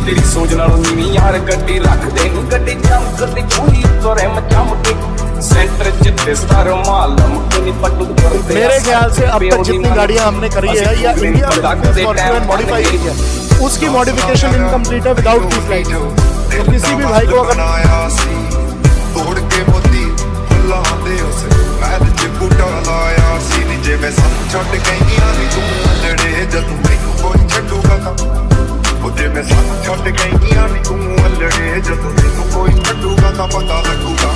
तेरी सोच नालों नीवी यार गड्डी रख दे नी गड्डी जम गड्डी चूही तो रहम चम के सेंटर जिते स्टार मालम कोनी पट्टू करते। मेरे ख्याल से अब तक जितनी गाड़ियां हमने करी है या इंडिया में स्कॉर्पियो मॉडिफाई की है उसकी मॉडिफिकेशन इनकम्प्लीट है विदाउट दी फ्लाइट। तो किसी भी भाई को अगर तोड़ के मोती फुल्ला दे उस मैल च बूटा लाया सी नी जे मैं सब छੱਡ गईयां नी तू लड़े जद मैनू कोई छड्डूगा तां ओ जे मैं सब छੱਡ गईयां नी तू लड़े जद मैनू कोई छड्डूगा तां पता लगूगा।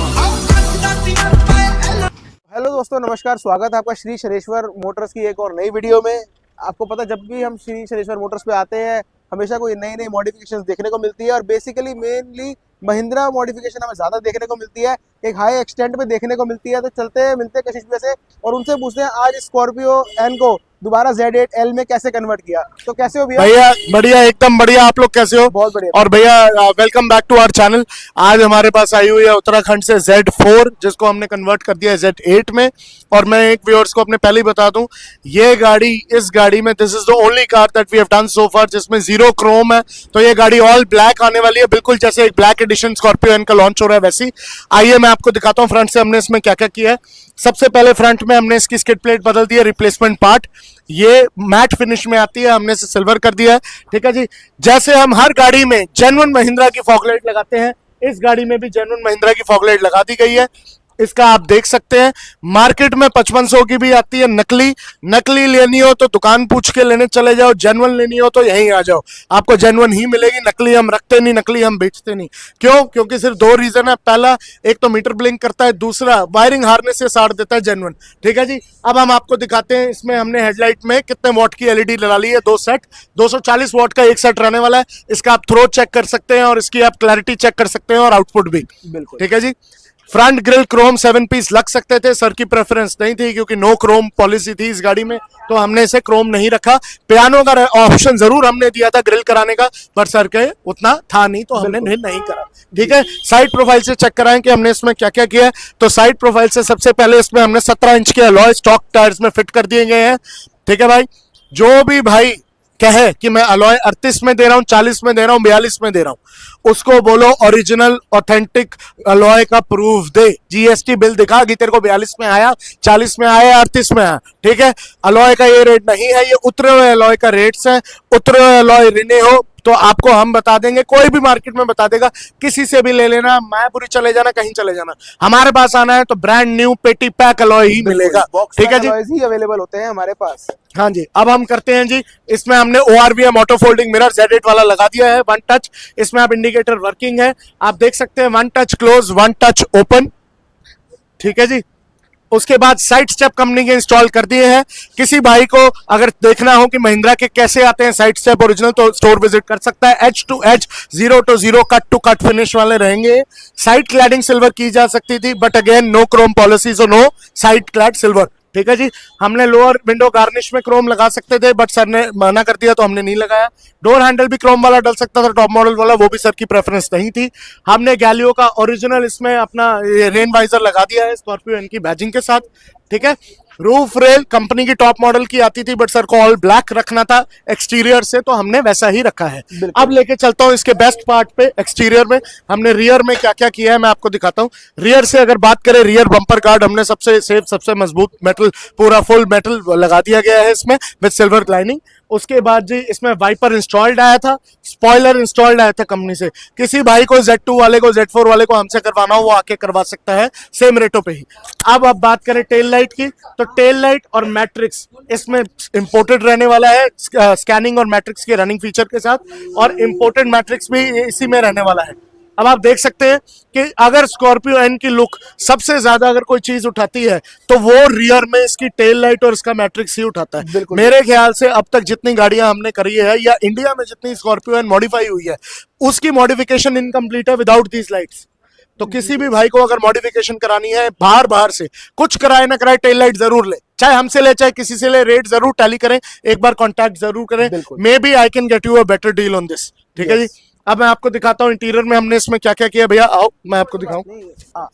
हेलो दोस्तों, नमस्कार। स्वागत है आपका श्री शरेश्वर मोटर्स की एक और नई वीडियो में। आपको पता जब भी हम श्री शरेश्वर मोटर्स पे आते हैं हमेशा कोई नई नई मॉडिफिकेशंस देखने को मिलती है और बेसिकली मेनली महिंद्रा मॉडिफिकेशन हमें ज़्यादा देखने को मिलती है, एक हाई एक्सटेंट पे देखने को मिलती है। तो चलते हैं, मिलते हैं कशिश भैया से और उनसे पूछते हैं आज स्कॉर्पियो एन को दोबारा Z8L में कैसे कन्वर्ट किया। तो कैसे हो भैया? भैया बढ़िया, एकदम बढ़िया। आप लोग कैसे हो? बहुत बढ़िया। और भैया welcome back to our channel. आज हमारे पास आई हुई है उत्तराखंड से Z4 जिसको हमने कन्वर्ट कर दिया है Z8 में। और मैं एक व्यूअर्स को अपने पहले ही बता दूं, ये गाड़ी, इस गाड़ी में this is the only car that we have done so far जिसमें जीरो क्रोम है। तो ये गाड़ी ऑल ब्लैक आने वाली है, बिल्कुल जैसे एक ब्लैक एडिशन स्कॉर्पियो एन का लॉन्च हो रहा है वैसी। आइए मैं आपको दिखाता हूँ फ्रंट से हमने इसमें क्या क्या किया है। सबसे पहले फ्रंट में हमने इसकी स्किड प्लेट बदल दी है, रिप्लेसमेंट पार्ट। ये मैट फिनिश में आती है, हमने इसे सिल्वर कर दिया है। ठीक है जी। जैसे हम हर गाड़ी में जेन्युइन महिंद्रा की फॉग लाइट लगाते हैं, इस गाड़ी में भी जेन्युइन महिंद्रा की फॉग लाइट लगा दी गई है। इसका आप देख सकते हैं मार्केट में 5500 की भी आती है नकली लेनी हो तो दुकान पूछ के लेने चले जाओ, जेन्युइन लेनी हो तो यहीं आ जाओ, आपको जेन्युइन ही मिलेगी। नकली हम रखते नहीं, नकली हम बेचते नहीं। क्यों? क्योंकि सिर्फ दो रीजन है। पहला, एक तो मीटर ब्लिंक करता है, दूसरा वायरिंग हार्नेस से साड़ देता है जेन्युइन। ठीक है जी। अब हम आपको दिखाते हैं इसमें हमने हेडलाइट में कितने वॉट की एलईडी लगा ली है। 2 सेट 240 वॉट का एक सेट रहने वाला है। इसका आप थ्रो चेक कर सकते हैं और इसकी आप क्लैरिटी चेक कर सकते हैं और आउटपुट भी। बिल्कुल ठीक है जी। फ्रंट ग्रिल क्रोम 7 पीस लग सकते थे, सर की प्रेफरेंस नहीं थी क्योंकि नो क्रोम पॉलिसी थी इस गाड़ी में, तो हमने इसे क्रोम नहीं रखा। पियानो का ऑप्शन जरूर हमने दिया था ग्रिल कराने का, पर सर के उतना था नहीं तो हमने नहीं करा। ठीक है। साइड प्रोफाइल से चेक कराएं कि हमने इसमें क्या क्या किया है। तो साइड प्रोफाइल से सबसे पहले इसमें हमने 17 इंच के अलॉय स्टॉक टायर्स में फिट कर दिए गए हैं। ठीक है भाई। जो भी भाई कहे कि मैं अलॉय 38 में दे रहा हूं, 40 में दे रहा हूं, 42 में दे रहा हूं, उसको बोलो ओरिजिनल ऑथेंटिक अलॉय का प्रूफ दे। जीएसटी बिल दिखा कि तेरे को 42 में आया, 40 में आया, 38 में आया। ठीक है। अलॉय का ये रेट नहीं है, ये उतरे हुए अलॉय का रेट्स है। उतरे हुए अलॉय रिने हो तो आपको हम बता देंगे, कोई भी मार्केट में बता देगा, किसी से भी ले लेना, मायापुरी चले जाना, कहीं चले जाना, हमारे पास आना है तो ब्रांड न्यू पेटी पैक अलॉय ही मिलेगा। ठीक है जी। ही अवेलेबल होते हैं हमारे पास। हाँ जी। अब हम करते हैं जी, इसमें हमने ORVM auto folding mirror Z8 वाला लगा दिया है, 1 टच। इसमें आप इंडिकेटर वर्किंग है, आप देख सकते हैं 1 टच क्लोज, 1 टच ओपन। ठीक है जी। उसके बाद साइड स्टेप कंपनी के इंस्टॉल कर दिए हैं। किसी भाई को अगर देखना हो कि महिंद्रा के कैसे आते हैं साइड स्टेप ओरिजिनल तो स्टोर विजिट कर सकता है। Edge to edge, 0 to 0 cut to cut finish वाले रहेंगे। साइड क्लैडिंग सिल्वर की जा सकती थी, but again no chrome policy, so no side clad silver. ठीक है जी। हमने लोअर विंडो गार्निश में क्रोम लगा सकते थे बट सर ने मना कर दिया तो हमने नहीं लगाया। डोर हैंडल भी क्रोम वाला डल सकता था, टॉप मॉडल वाला, वो भी सर की प्रेफरेंस नहीं थी। हमने गैलियो का ओरिजिनल इसमें अपना रेन वाइजर लगा दिया है स्कॉर्पियो एन की बैजिंग के साथ। ठीक है। रूफ रेल कंपनी की टॉप मॉडल की आती थी बट सर को ऑल ब्लैक रखना था एक्सटीरियर से, तो हमने वैसा ही रखा है। अब लेके चलता हूं इसके बेस्ट पार्ट पे। एक्सटीरियर में हमने रियर में क्या क्या किया है मैं आपको दिखाता हूं। रियर से अगर बात करें, रियर बम्पर गार्ड हमने सबसे सेफ, सबसे मजबूत मेटल, पूरा फुल मेटल लगा दिया गया है इसमें विद सिल्वर लाइनिंग। उसके बाद जी इसमें वाइपर इंस्टॉल्ड आया था, स्पॉइलर इंस्टॉल्ड आया था कंपनी से। किसी भाई को Z2 वाले को, Z4 वाले को हमसे करवाना हो वो आके करवा सकता है सेम रेटों पे ही। अब बात करें टेल लाइट की, तो टेल लाइट और मैट्रिक्स इसमें इंपोर्टेड रहने वाला है, स्कैनिंग और मैट्रिक्स के रनिंग फीचर के साथ, और इंपोर्टेड मैट्रिक्स भी इसी में रहने वाला है। अब आप देख सकते हैं कि अगर स्कॉर्पियो एन की लुक सबसे ज्यादा अगर कोई चीज उठाती है तो वो रियर में इसकी टेल लाइट और इसका मैट्रिक्स ही उठाता है। मेरे ख्याल से अब तक जितनी गाड़ियां हमने करी है या इंडिया में जितनी स्कॉर्पियो एन मॉडिफाई हुई है उसकी मॉडिफिकेशन इनकम्प्लीट है विदाउट दीज लाइट्स। तो किसी भी भाई को अगर मॉडिफिकेशन करानी है बाहर से, कुछ कराए ना कराए, टेल लाइट जरूर ले, चाहे हमसे ले चाहे किसी से ले, रेट जरूर टैली करें, एक बार कॉन्टैक्ट जरूर करें। Maybe I can get you a better deal on this. ठीक है जी। अब मैं आपको दिखाता हूँ इंटीरियर में हमने इसमें क्या क्या किया। भैया आओ मैं आपको दिखाऊं।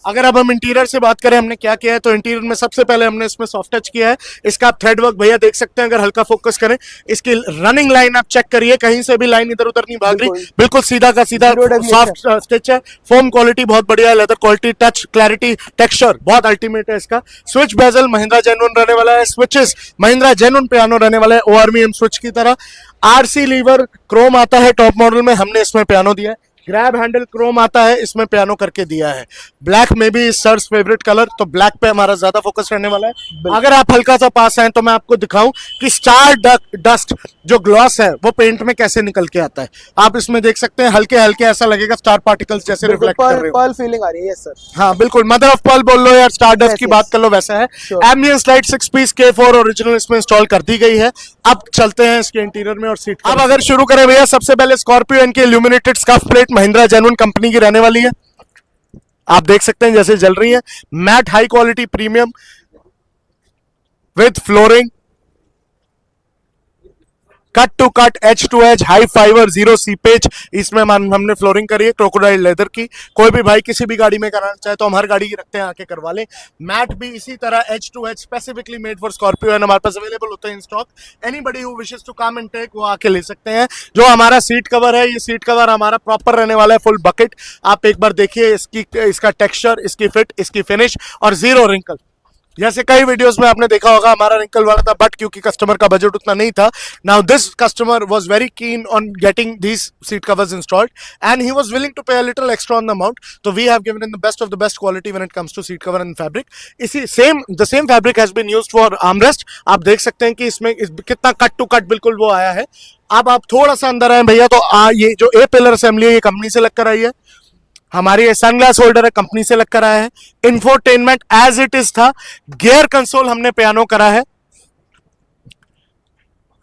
अगर अब हम इंटीरियर से बात करें हमने क्या किया है, तो इंटीरियर में सबसे पहले हमने इसमें सॉफ्ट टच किया है। इसका आप थ्रेड वर्क भैया देख सकते हैं, अगर हल्का फोकस करें इसकी रनिंग लाइन आप चेक करिए, कहीं से भी लाइन इधर उधर नहीं भाग रही, बिल्कुल सीधा का सीधा सॉफ्ट स्टिच है। फोम क्वालिटी बहुत बढ़िया है, leather quality, touch clarity, texture बहुत अल्टीमेट है इसका। स्विच बेजल महिंद्रा जेन्युइन रहने वाला है, स्विचेस महिंद्रा जेन्युइन पियानो रहने वाला है, ORVM स्विच की तरह। RC लीवर क्रोम आता है टॉप मॉडल में, हमने इसमें पियानो दिया है। ग्रैब हैंडल क्रोम आता है, इसमें पियानो करके दिया है। ब्लैक में भी सर्स फेवरेट कलर, तो ब्लैक पे हमारा ज्यादा फोकस रहने वाला है। अगर आप हल्का सा पास आए तो मैं आपको दिखाऊं कि स्टार डस्ट जो ग्लॉस है वो पेंट में कैसे निकल के आता है। आप इसमें देख सकते हैं हल्के हल्के ऐसा लगेगा स्टार पार्टिकल्स जैसे रिफ्लेक्ट कर रहे हो। पर्ल फीलिंग आ रही है सर। हाँ बिल्कुल, मदर ऑफ पर्ल बोल लो यार, स्टार डस्ट की बात कर लो, वैसा है। Ambience light 6 piece K4 original इसमें इंस्टॉल कर दी गई है। अब चलते हैं इसके इंटीरियर में और सीट। अब अगर शुरू करें भैया, सबसे पहले स्कॉर्पियो इनकी illuminated scuff plate Mahindra genuine company की रहने वाली है। आप देख सकते हैं जैसे जल रही है। Mat high quality premium with flooring, cut to cut, edge to edge, high fibre, 0 seepage इसमें हमने फ्लोरिंग करी है क्रोकोडाइल लेदर की। कोई भी भाई किसी भी गाड़ी में कराना चाहे तो हम हर गाड़ी की रखते हैं, आके करवा लें। मैट भी इसी तरह edge to edge specifically made for Scorpio and हमारे पास अवेलेबल होते हैं in stock. Anybody who wishes to come and take वो आके ले सकते हैं। जो हमारा सीट कवर है, ये सीट कवर हमारा प्रॉपर रहने वाला है, फुल बकेट। आप एक बार देखिए इसका टेक्सचर, इसकी फिट, इसकी फिनिश और 0 रिंकल। जैसे कई वीडियोस में आपने देखा होगा हमारा रिंकल वाला था, बट क्योंकि कस्टमर का बजट उतना नहीं था, now this customer was very keen on getting these seat covers installed and he was willing to pay a little extra on the amount. तो we have given in the best of the best quality when it comes to seat cover and fabric. The same fabric has been used for armrest. आप देख सकते हैं कि इसमें कितना cut to cut बिल्कुल वो आया है। अब आप थोड़ा सा अंदर आए भैया, तो ये जो ए पिलर असेंबली है ये कंपनी से लगकर आई है। हमारी सनग्लास होल्डर है, कंपनी से लगकर आया है। इंफोटेनमेंट एज इट इज था। गियर कंसोल हमने पियानो करा है,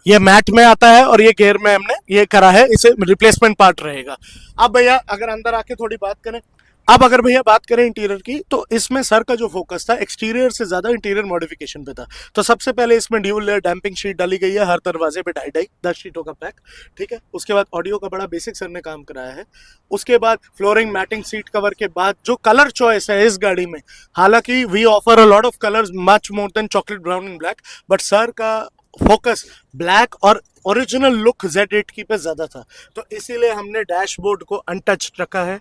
ये मैट में आता है और ये गियर में हमने ये करा है, इसे रिप्लेसमेंट पार्ट रहेगा। अब भैया अगर अंदर आके थोड़ी बात करें, अब अगर भैया बात करें इंटीरियर की, तो इसमें सर का जो फोकस था एक्सटीरियर से ज्यादा इंटीरियर मॉडिफिकेशन पे था। तो सबसे पहले इसमें ड्यूल लेयर डैम्पिंग शीट डाली गई है, हर दरवाजे पे 10 शीटों का पैक, ठीक है। उसके बाद ऑडियो का बड़ा बेसिक सर ने काम कराया है। उसके बाद फ्लोरिंग, मैटिंग, सीट कवर के बाद जो कलर चॉइस है इस गाड़ी में, हालांकि we offer a lot of colours, much more than chocolate brown and black, but sir का फोकस ब्लैक और ओरिजिनल लुक Z8 की पे ज्यादा था, तो इसीलिए हमने डैशबोर्ड को अनटच्ड रखा है।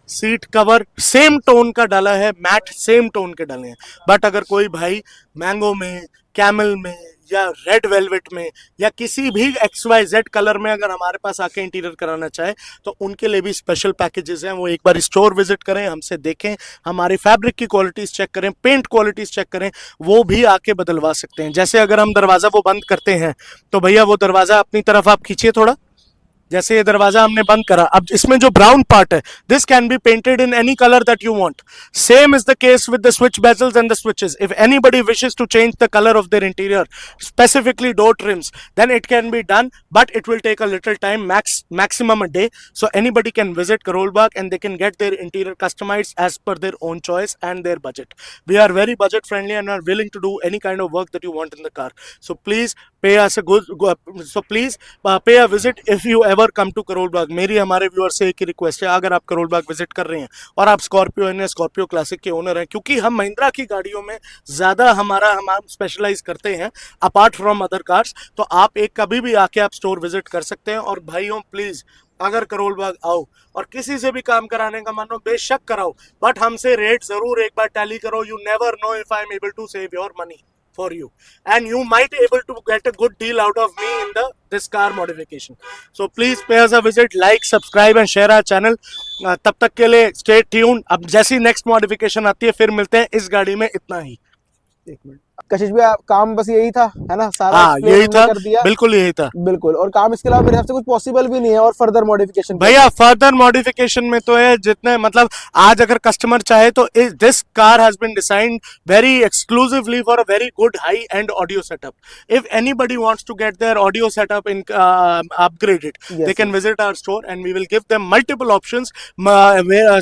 सीट कवर सेम टोन का डाला है, मैट सेम टोन के डाले हैं। बट अगर कोई भाई मैंगो में, कैमल में या रेड वेलवेट में या किसी भी XYZ कलर में अगर हमारे पास आके इंटीरियर कराना चाहे, तो उनके लिए भी स्पेशल पैकेजेस हैं। वो एक बार स्टोर विजिट करें, हमसे देखें, हमारी फैब्रिक की क्वालिटीज चेक करें, पेंट क्वालिटीज चेक करें, वो भी आके बदलवा सकते हैं। जैसे अगर हम दरवाजा वो बंद करते हैं, तो भैया वो दरवाजा अपनी तरफ आप खींचिए थोड़ा, जैसे ये दरवाजा हमने बंद करा, अब इसमें जो ब्राउन पार्ट है, this can be painted in any colour that you want. Same is the case with the switch bezels and the switches. If anybody wishes to change the colour of their interior, specifically door trims, then it can be done, but it will take a little time, maximum a day. So anybody can visit Karol Bagh and they can get their interior customized as per their own choice and their budget. We are very budget friendly and are willing to do any kind of work that you want in the car. So please pay us a pay a visit if you ever come to Karol Bagh. मेरी हमारे viewer से एक ही request है, अगर आप Karol Bagh visit कर रहे हैं और आप स्कॉर्पियो या स्कॉर्पियो क्लासिक के ओनर हैं, क्योंकि हम महिंद्रा की गाड़ियों में ज्यादा हम स्पेशलाइज करते हैं अपार्ट फ्रॉम अदर कार्स, तो आप एक कभी भी आके आप स्टोर विजिट कर सकते हैं। और भाइयों प्लीज अगर करोल बाग आओ और किसी से भी काम कराने का मन हो, बेशक कराओ, बट हमसे रेट जरूर एक बार टैली करो। You never know if I am able to save your money for you and you might able to get a good deal out of me in this car modification. So please pay us a visit, like, subscribe and share our channel. तब तक के लिए stay tuned. अब जैसी next modification आती है फिर मिलते हैं। इस गाड़ी में इतना ही। एक मिनट कशिश भैया, काम बस यही था, है ना? सारा यही था, कर दिया। बिल्कुल यही था, बिल्कुल। और काम इसके अलावा मेरे हिसाब से कुछ पॉसिबल भी नहीं है और फर्दर मॉडिफिकेशन भैया। फर्दर मॉडिफिकेशन में तो है जितने, मतलब आज अगर कस्टमर चाहे तो this car has been designed very exclusively for a very good high end audio setup. If anybody wants to get their audio setup in upgraded, they can visit our store and we will give them multiple options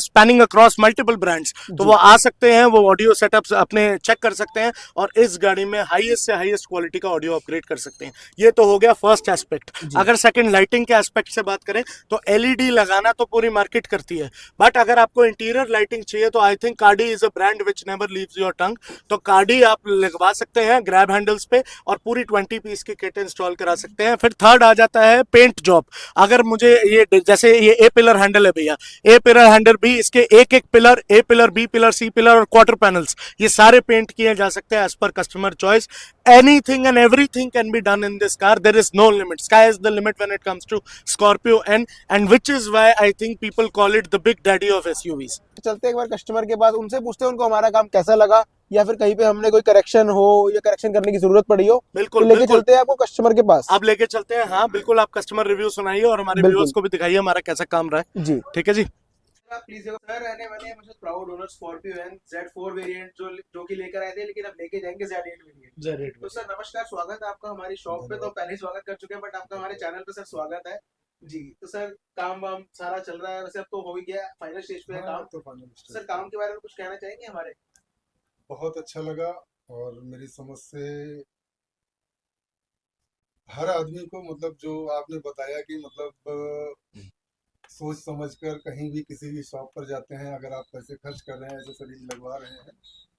spanning across multiple brands. तो वो आ सकते हैं, वो audio setups अपने check कर सकते हैं और इस गाड़ी में हाईएस्ट से हाईएस्ट क्वालिटी का ऑडियो अपग्रेड कर सकते हैं। ये तो हो गया फर्स्ट एस्पेक्ट। अगर सेकंड लाइटिंग के एस्पेक्ट से बात करें तो एलईडी लगाना तो पूरी मार्केट करती है, बट अगर आपको इंटीरियर लाइटिंग चाहिए तो I think Cardi is a brand which never leaves your tongue. तो कार्डी आप लगवा सकते हैं ग्रैब हैंडल्स पे और पूरी 20 पीस की किट इंस्टॉल करा सकते हैं। फिर थर्ड आ जाता है पेंट जॉब। अगर मुझे ये जैसे ये ए पिलर हैंडल है भैया, ए पिलर हैंडल भी इसके एक एक pillar, A pillar, B pillar, C pillar और क्वार्टर पैनल्स, ये सारे पेंट किए जा सकते हैं as per customer choice. Anything and everything can be done in this car. There is no limit. Sky is the limit when it comes to Scorpio N, and which is why I think people call it the big daddy of SUVs. चलते एक बार customer के पास, उनसे पूछते हैं उनको हमारा काम कैसा लगा, या फिर कहीं पे हमने कोई करेक्शन हो या करेक्शन करने की जरूरत पड़ी हो। बिल्कुल, तो लेके बिल्कुल। चलते हैं आपको कस्टमर के पास। आप लेके चलते हैं। हाँ बिल्कुल, आप कस्टमर रिव्यू सुनाइए और हमारे बिल्कुल। व्यूअर्स को भी दिखाइए हमारा कैसा काम रहा है। जी ठीक है जी। प्लीज सर, रहने वाले हैं मुझे proud owner Scorpio N Z4 variant जो कि लेकर आए थे, लेकिन अब लेके जाएंगे Z8 वेरिएंट। तो सर नमस्कार, स्वागत है आपका हमारी शॉप पे। तो पहले ही स्वागत कर चुके हैं, बट आपका हमारे चैनल पे सर स्वागत है जी। तो सर काम वाम सारा चल रहा है, वैसे अब तो हो ही गया, फाइनल स्टेज पे है काम। तो फाइनल सर काम के बारे में कुछ कहना चाहेंगे हमारे? बहुत अच्छा लगा, और मेरी समझ से हर आदमी को मतलब जो आपने बताया कि मतलब सोच समझकर कहीं भी किसी भी शॉप पर जाते हैं, अगर आप पैसे खर्च कर रहे हैं, एक्सेसरीज लगवा रहे हैं,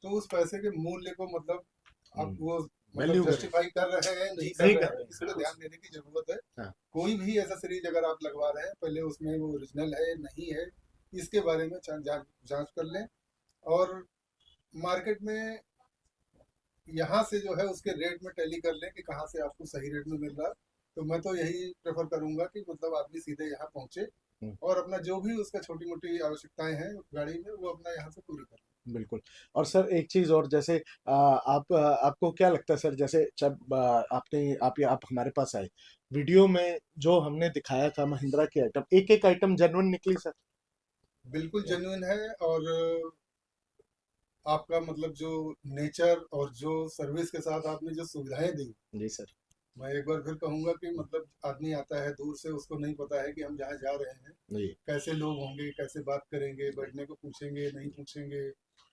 तो उस पैसे के मूल्य को मतलब आप वो मतलब जस्टिफाई कर रहे हैं नहीं कर रहे हैं, इस पर ध्यान देने की जरूरत है। हाँ। कोई भी एक्सेसरीज अगर आप लगवा रहे हैं, पहले उसमें वो ओरिजिनल है नहीं है, इसके बारे में जांच कर लें। और मार्केट में यहाँ से जो है उसके रेट में टैली कर लें कि कहाँ से आपको सही रेट में मिल रहा है। तो मैं तो यही प्रेफर करूंगा कि मतलब आदमी सीधे यहाँ पहुंचे और अपना जो भी उसका छोटी मोटी आवश्यकताएं हैं गाड़ी में वो अपना यहाँ से पूरी कर। बिल्कुल। और सर एक चीज और, जैसे आपको क्या लगता है सर, जैसे जब आप हमारे पास आए, वीडियो में जो हमने दिखाया था महिंद्रा के आइटम, एक एक आइटम जेन्युइन निकली सर? बिल्कुल जेन्युइन है, और आपका मतलब जो नेचर और जो सर्विस के साथ आपने जो सुविधाएं दी, जी सर, मैं एक बार फिर कहूंगा कि मतलब आदमी आता है दूर से, उसको नहीं पता है कि हम जहाँ जा रहे हैं कैसे लोग होंगे, कैसे बात करेंगे, बैठने को पूछेंगे नहीं पूछेंगे,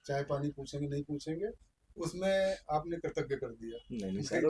चाय पानी पूछेंगे नहीं पूछेंगे, उसमें आपने कृतज्ञ कर दिया। नहीं सर,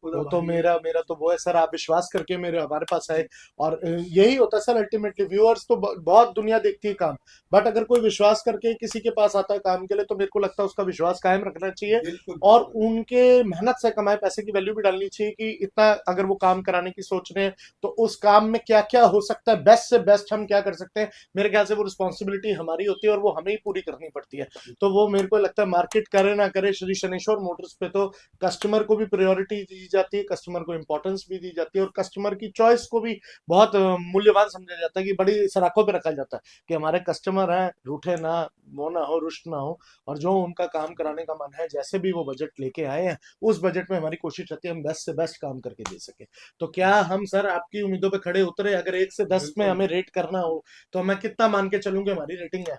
वो तो मेरा तो वो है सर, आप विश्वास करके हमारे पास आए, और यही होता है सर अल्टीमेटली। व्यूअर्स तो बहुत दुनिया देखती है काम, बट अगर कोई विश्वास करके किसी के पास आता है काम के लिए, तो मेरे को लगता है उसका विश्वास कायम रखना चाहिए, और उनके मेहनत से कमाए पैसे की वैल्यू भी डालनी चाहिए कि इतना अगर वो काम कराने की सोच रहे हैं तो उस काम में क्या क्या हो सकता है, बेस्ट से बेस्ट हम क्या कर सकते हैं। मेरे ख्याल से वो रिस्पॉन्सिबिलिटी हमारी होती है और वो हमें ही पूरी करनी पड़ती है। तो वो मेरे को लगता है मार्केट करे ना करे, श्री शनेश्वर मोटर्स पे तो कस्टमर को भी प्रायोरिटी दी जाती है, कस्टमर को इंपॉर्टेंस भी दी जाती है, और कस्टमर की चॉइस को भी बहुत मूल्यवान समझा जाता है, कि बड़ी सराखों पे रखा जाता है कि हमारे कस्टमर हैं, रूठे ना, वो ना हो, रुष्ट ना हो, और जो उनका काम कराने का मन है, जैसे भी वो बजट लेके आए हैं, उस बजट में हमारी कोशिश रहती है हम बेस्ट से बेस्ट काम करके दे सके। तो क्या हम सर आपकी उम्मीदों पे खड़े उतरे? अगर 1 से 10 में हमें रेट करना हो तो मैं कितना मान के चलूंगी हमारी रेटिंग है?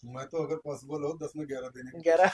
मैं तो अगर पॉसिबल हो 10 में 11 देने की 11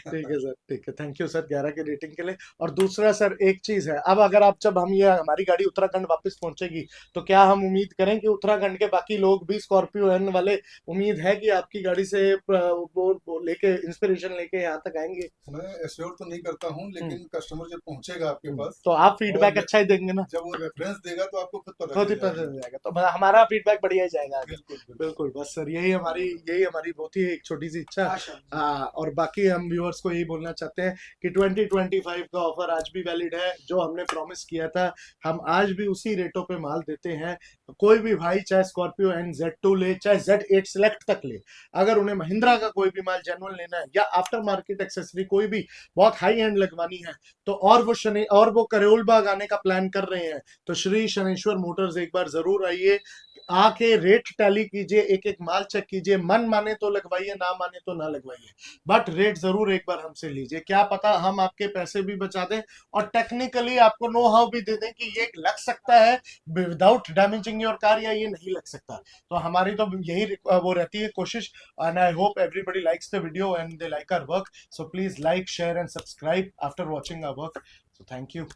ठीक है सर, ठीक है, थैंक यू सर 11 की रेटिंग के लिए। और दूसरा सर एक चीज है, अब अगर आप जब हम ये हमारी गाड़ी उत्तराखंड वापस पहुंचेगी तो क्या हम उम्मीद करें कि उत्तराखंड के बाकी लोग भी स्कॉर्पियो एन वाले, उम्मीद है कि आपकी गाड़ी से वो लेके इंस्पिरेशन लेके यहाँ तक आएंगे? मैं एश्योर तो नहीं करता हूँ, लेकिन कस्टमर जब पहुंचेगा आपके पास तो आप फीडबैक अच्छा ही देंगे ना? जब वो रेफरेंस देगा तो आपको खुद खुद ही पता चल जाएगा, तो हमारा फीडबैक बढ़िया ही जाएगा। बिल्कुल बिल्कुल, बस सर यही हमारी बहुत ही एक छोटी सी इच्छा। और बाकी हम व्यूअर्स को यही बोलना चाहते हैं कि 2025 का ऑफर आज भी वैलिड है। जो हमने प्रॉमिस किया था हम आज भी उसी रेटों पे माल देते हैं। कोई भी भाई चाहे स्कॉर्पियो एन Z2 ले, चाहे Z8 सिलेक्ट तक ले, अगर उन्हें महिंद्रा का कोई भी माल जेन्युइन लेना है या आफ्टर मार्केट एक्सेसरी कोई भी बहुत हाई एंड लगवानी है, तो और वो करेउल बाग आने का प्लान कर रहे हैं, तो श्री शनेश्वर मोटर्स एक बार जरूर आइए, आके रेट टैली कीजिए, एक एक माल चेक कीजिए, मन माने तो लगवाइए, ना माने तो ना लगवाइए, बट रेट जरूर एक बार हमसे लीजिए। क्या पता हम आपके पैसे भी बचा दें और टेक्निकली आपको नो हाउ भी दे दें कि ये लग सकता है विदाउट डैमेजिंग योर कार, या ये नहीं लग सकता। तो हमारी तो यही वो रहती है कोशिश, and I hope everybody likes the video and they like our work, so please like, share and subscribe after watching our work. So thank you.